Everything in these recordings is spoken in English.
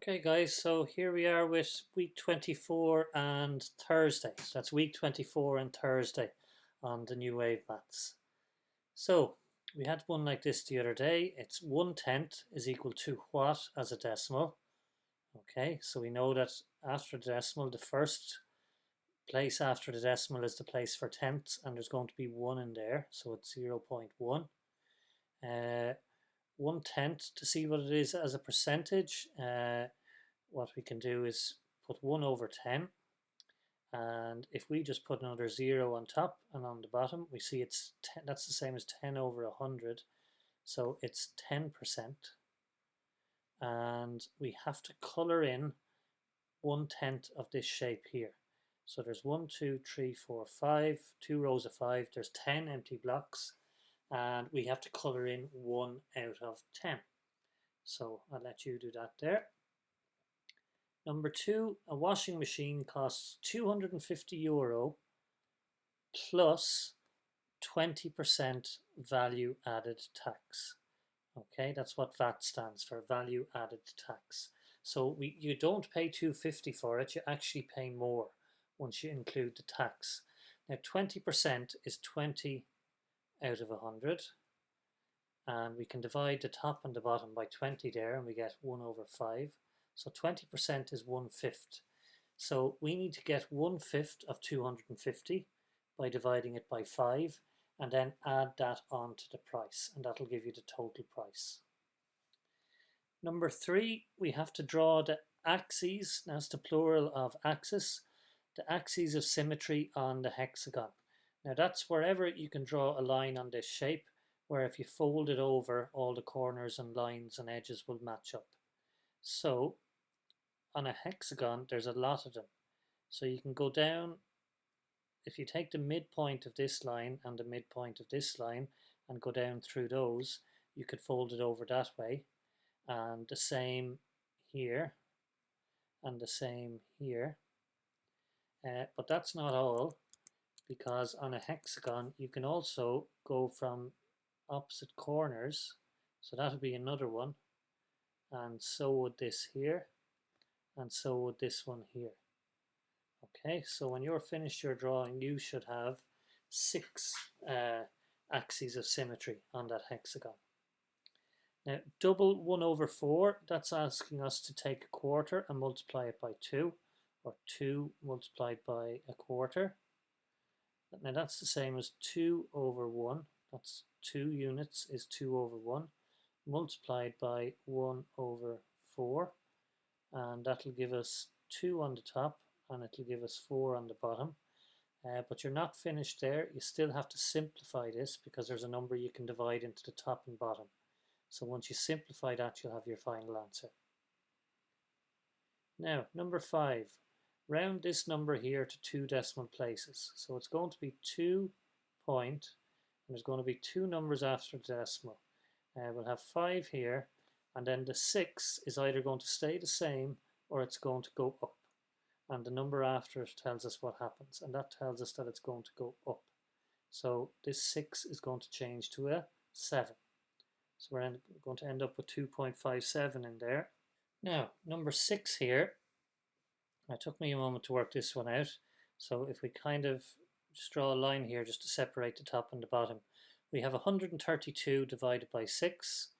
Okay, guys, so here we are with week 24 and Thursday. So that's week 24 and Thursday on the New Wave Maths. So we had one like this the other day. It's 1/10 is equal to what as a decimal? Okay, so we know that after the decimal, the first place after the decimal is the place for tenths, and there's going to be 1 in there, so it's 0.1. 1/10, to see what it is as a percentage, what we can do is put 1 over 10, and if we just put another 0 on top and on the bottom, we see it's 10, that's the same as 10 over 100, so it's 10%. And we have to colour in 1/10 of this shape here. So there's 1, 2, 3, 4, 5, 2 rows of 5, there's 10 empty blocks, and we have to colour in 1 out of 10. So I'll let you do that there. Number 2, a washing machine costs €250 plus 20% value added tax. Okay, that's what VAT stands for, value added tax. So you don't pay $250 for it, you actually pay more once you include the tax. Now 20% is 20 out of 100, and we can divide the top and the bottom by 20 there, and we get 1 over 5. So 20% is 1/5. So we need to get 1/5 of 250 by dividing it by 5, and then add that on to the price, and that'll give you the total price. Number 3, we have to draw the axes, that's the plural of axis, the axes of symmetry on the hexagon. Now that's wherever you can draw a line on this shape, where if you fold it over, all the corners and lines and edges will match up. So on a hexagon, there's a lot of them. So you can go down, if you take the midpoint of this line and the midpoint of this line and go down through those, you could fold it over that way. And the same here, and the same here. But that's not all, because on a hexagon, you can also go from opposite corners. So that would be another one. And so would this here. And so would this one here. Okay, so when you're finished your drawing, you should have 6 axes of symmetry on that hexagon. Now, double 1 over 4, that's asking us to take a quarter and multiply it by 2, or 2 multiplied by a quarter. Now that's the same as 2 over 1, that's 2 units is 2 over 1, multiplied by 1 over 4, and that'll give us 2 on the top, and it'll give us 4 on the bottom. But you're not finished there, you still have to simplify this, because there's a number you can divide into the top and bottom. So once you simplify that, you'll have your final answer. Now, number 5. Round this number here to 2 decimal places. So it's going to be 2 point, and there's going to be 2 numbers after the decimal. We'll have 5 here, and then the 6 is either going to stay the same or it's going to go up. And the number after it tells us what happens, and that tells us that it's going to go up. So this 6 is going to change to a 7. So we're going to end up with 2.57 in there. Now, number 6 here, it took me a moment to work this one out. So if we kind of just draw a line here just to separate the top and the bottom, we have 132 divided by 6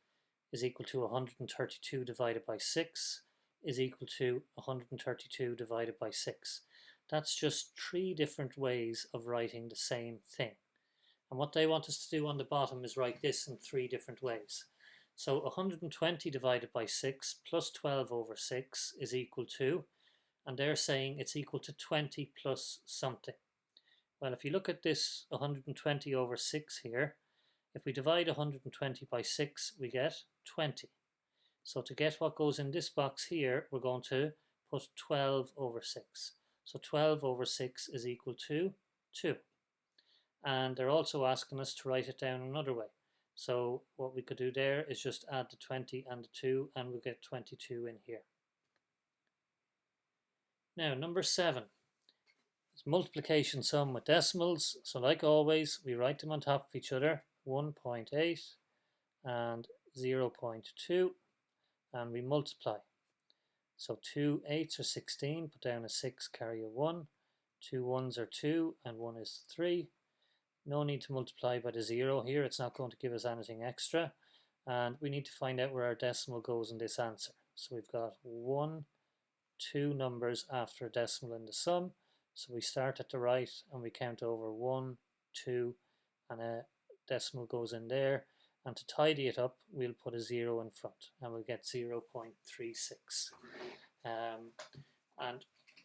is equal to 132 divided by 6 is equal to 132 divided by 6. That's just 3 different ways of writing the same thing. And what they want us to do on the bottom is write this in 3 different ways. So 120 divided by 6 plus 12 over 6 is equal to, and they're saying it's equal to 20 plus something. Well, if you look at this 120 over 6 here, if we divide 120 by 6, we get 20. So to get what goes in this box here, we're going to put 12 over 6. So 12 over 6 is equal to 2. And they're also asking us to write it down another way. So what we could do there is just add the 20 and the 2, and we'll get 22 in here. Now, number 7. It's multiplication sum with decimals. So like always, we write them on top of each other, 1.8 and 0.2, and we multiply. So 2 8s are 16, put down a 6, carry a 1. 2 1s are 2, and 1 is 3. No need to multiply by the 0 here, it's not going to give us anything extra. And we need to find out where our decimal goes in this answer. So we've got 1, 2 numbers after a decimal in the sum. So we start at the right and we count over 1, 2, and a decimal goes in there. And to tidy it up, we'll put a 0 in front and we'll get 0.36. And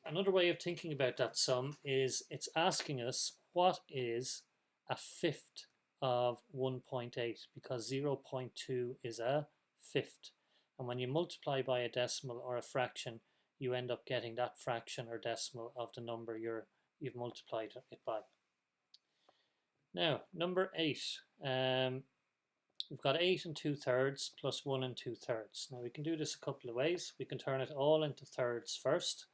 another way of thinking about that sum is it's asking us what is a fifth of 1.8, because 0.2 is a fifth. And when you multiply by a decimal or a fraction, you end up getting that fraction or decimal of the number you've multiplied it by. Now, number 8. We've got 8 2/3 plus 1 2/3. Now we can do this a couple of ways. We can turn it all into thirds first,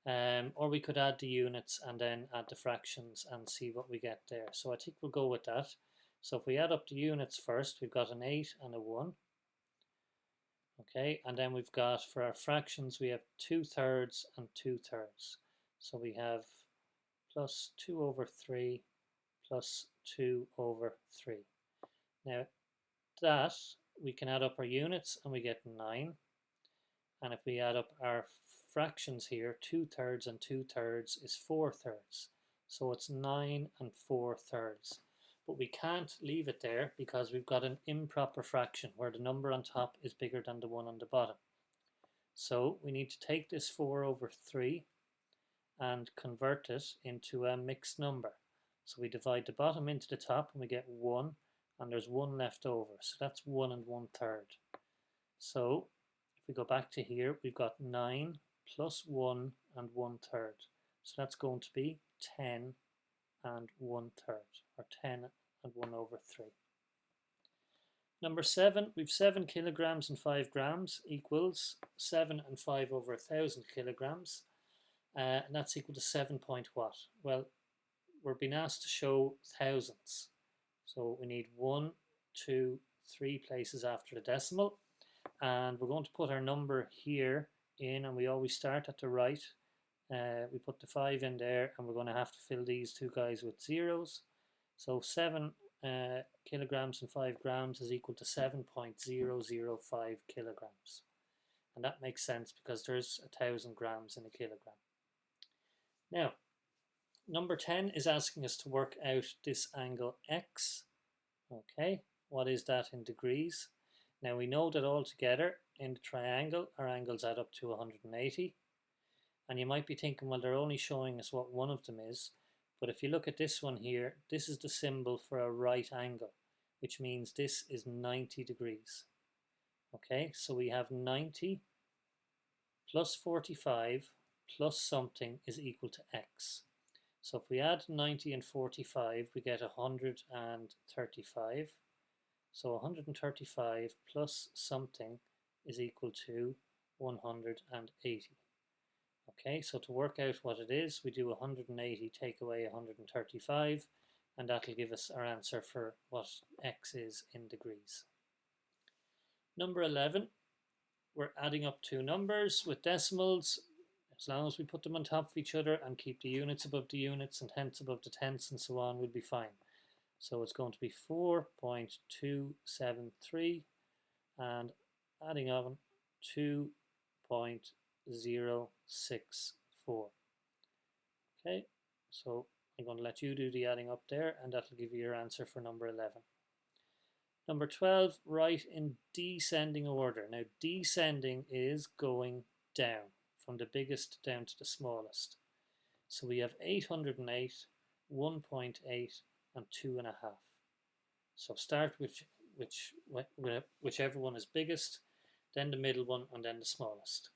or we could add the units and then add the fractions and see what we get there. So I think we'll go with that. So if we add up the units first, we've got an 8 and a 1. Okay, and then we've got, for our fractions, we have 2/3 and 2/3. So we have plus 2 over 3 plus 2 over 3. Now that, we can add up our units and we get 9. And if we add up our fractions here, 2/3 and 2/3 is 4/3. So it's 9 and 4/3. But we can't leave it there because we've got an improper fraction where the number on top is bigger than the one on the bottom. So we need to take this 4 over 3 and convert it into a mixed number. So we divide the bottom into the top and we get 1, and there's 1 left over. So that's 1 1/3. So if we go back to here, we've got 9 plus 1 1/3. So that's going to be 10 1/3, or 10 and 1 over 3. Number 7, we've 7 kilograms and 5 grams equals 7 and 5 over 1,000 kilograms. And that's equal to 7 point what? Well, we're being asked to show thousands. So we need 1, 2, 3 places after the decimal. And we're going to put our number here in, and we always start at the right. We put the 5 in there, and we're going to have to fill these two guys with zeros. So 7 kilograms and 5 grams is equal to 7.005 kilograms. And that makes sense because there's 1,000 grams in a kilogram. Now, number 10 is asking us to work out this angle X. Okay, what is that in degrees? Now we know that altogether in the triangle, our angles add up to 180. And you might be thinking, well, they're only showing us what one of them is. But if you look at this one here, this is the symbol for a right angle, which means this is 90 degrees. Okay, so we have 90 plus 45 plus something is equal to X. So if we add 90 and 45, we get 135. So 135 plus something is equal to 180. Okay, so to work out what it is, we do 180 take away 135, and that'll give us our answer for what X is in degrees. Number 11, we're adding up two numbers with decimals. As long as we put them on top of each other and keep the units above the units and tenths above the tenths and so on, we'll be fine. So it's going to be 4.273 and adding on 2.064. Okay, so I'm going to let you do the adding up there, and that'll give you your answer for number 11. Number 12, write in descending order. Now, descending is going down from the biggest down to the smallest. So we have 808, 1.8, and 2.5. So start with whichever one is biggest, then the middle one, and then the smallest.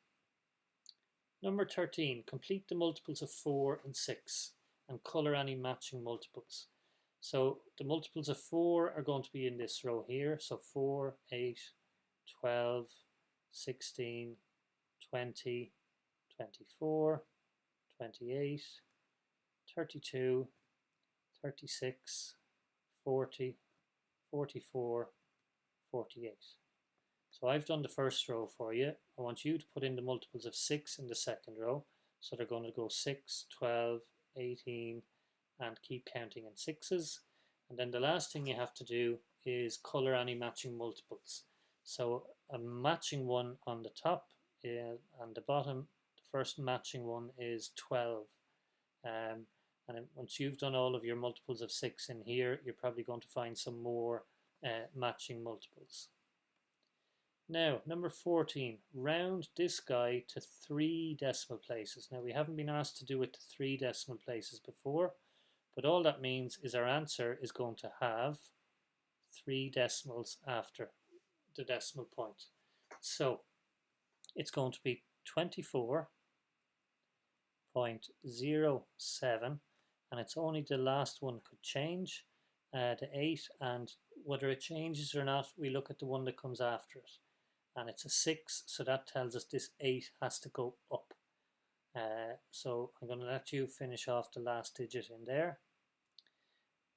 Number 13, complete the multiples of 4 and 6 and colour any matching multiples. So the multiples of 4 are going to be in this row here. So 4, 8, 12, 16, 20, 24, 28, 32, 36, 40, 44, 48. So I've done the first row for you. I want you to put in the multiples of 6 in the second row. So they're going to go 6, 12, 18, and keep counting in sixes. And then the last thing you have to do is colour any matching multiples. So a matching one on the top and the bottom, the first matching one is 12. And then once you've done all of your multiples of 6 in here, you're probably going to find some more matching multiples. Now, number 14, round this guy to 3 decimal places. Now, we haven't been asked to do it to 3 decimal places before, but all that means is our answer is going to have 3 decimals after the decimal point. So, it's going to be 24.07, and it's only the last one could change, the 8, and whether it changes or not, we look at the one that comes after it. And it's a 6, so that tells us this 8 has to go up. So I'm going to let you finish off the last digit in there.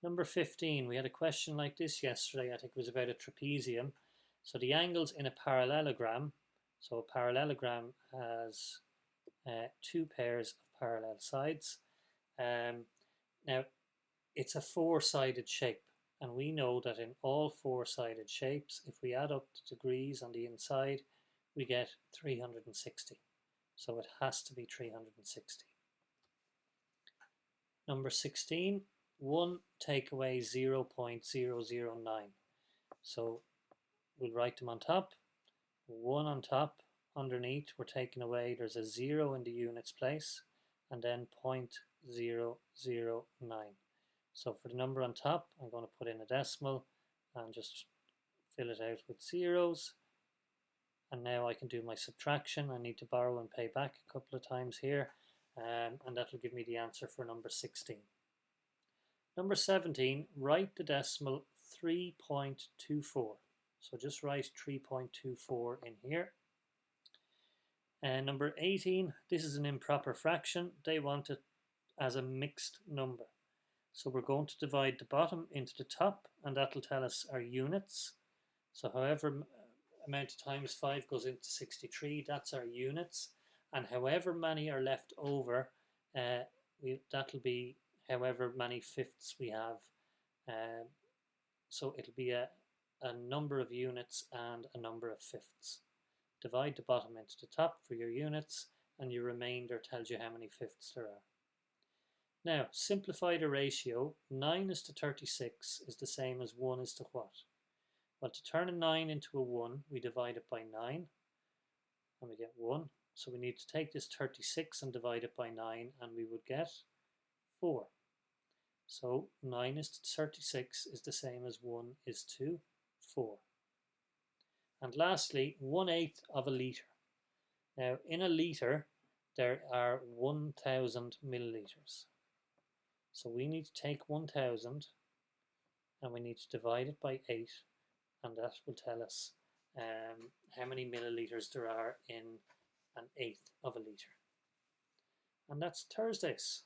Number 15, we had a question like this yesterday. I think it was about a trapezium. So the angles in a parallelogram, so a parallelogram has 2 pairs of parallel sides. Now, it's a 4-sided shape. And we know that in all 4-sided shapes, if we add up the degrees on the inside, we get 360. So it has to be 360. Number 16, 1 take away 0.009. So we'll write them on top. 1 on top, underneath, we're taking away, there's a 0 in the units place, and then 0.009. So for the number on top, I'm going to put in a decimal and just fill it out with zeros. And now I can do my subtraction. I need to borrow and pay back a couple of times here. And that'll give me the answer for number 16. Number 17, write the decimal 3.24. So just write 3.24 in here. And number 18, this is an improper fraction. They want it as a mixed number. So we're going to divide the bottom into the top, and that'll tell us our units. So however amount of times 5 goes into 63, that's our units. And however many are left over, that'll be however many fifths we have. So it'll be a number of units and a number of fifths. Divide the bottom into the top for your units, and your remainder tells you how many fifths there are. Now, simplify the ratio. 9 is to 36 is the same as 1 is to what? Well, to turn a 9 into a 1, we divide it by 9, and we get 1. So we need to take this 36 and divide it by 9, and we would get 4. So 9 is to 36 is the same as 1 is to 4. And lastly, 1/8 of a litre. Now, in a litre, there are 1,000 millilitres. So we need to take 1,000 and we need to divide it by 8, and that will tell us how many millilitres there are in 1/8 of a litre. And that's Thursdays.